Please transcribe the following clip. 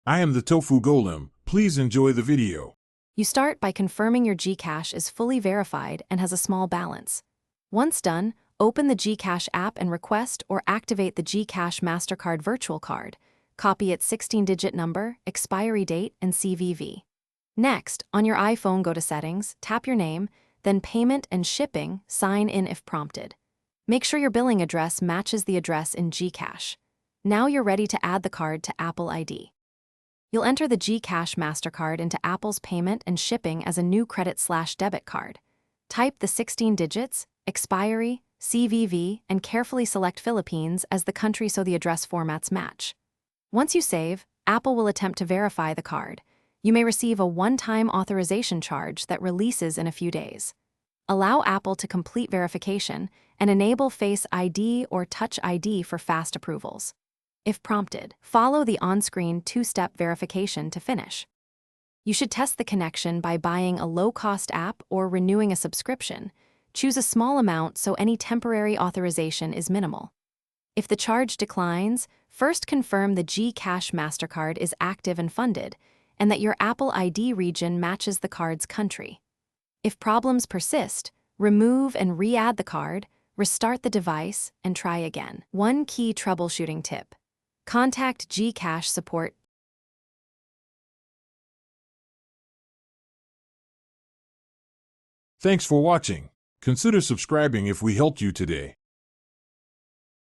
I am the Tofu Golem. Please enjoy the video. You start by confirming your Gcash is fully verified and has a small balance. Once done, open the Gcash app and request or activate the Gcash MasterCard virtual card. Copy its 16-digit number, expiry date, and CVV. Next, on your iPhone, go to Settings, tap your name, then Payment and Shipping, sign in if prompted. Make sure your billing address matches the address in Gcash. Now you're ready to add the card to Apple ID. You'll enter the Gcash MasterCard into Apple's payment and shipping as a new credit/debit card. Type the 16 digits, expiry, CVV, and carefully select Philippines as the country so the address formats match. Once you save, Apple will attempt to verify the card. You may receive a one-time authorization charge that releases in a few days. Allow Apple to complete verification and enable Face ID or Touch ID for fast approvals. If prompted, follow the on-screen two-step verification to finish. You should test the connection by buying a low-cost app or renewing a subscription. Choose a small amount so any temporary authorization is minimal. If the charge declines, first confirm the Gcash MasterCard is active and funded, and that your Apple ID region matches the card's country. If problems persist, remove and re-add the card, restart the device, and try again. One key troubleshooting tip: contact Gcash support. Thanks for watching. Consider subscribing if we helped you today.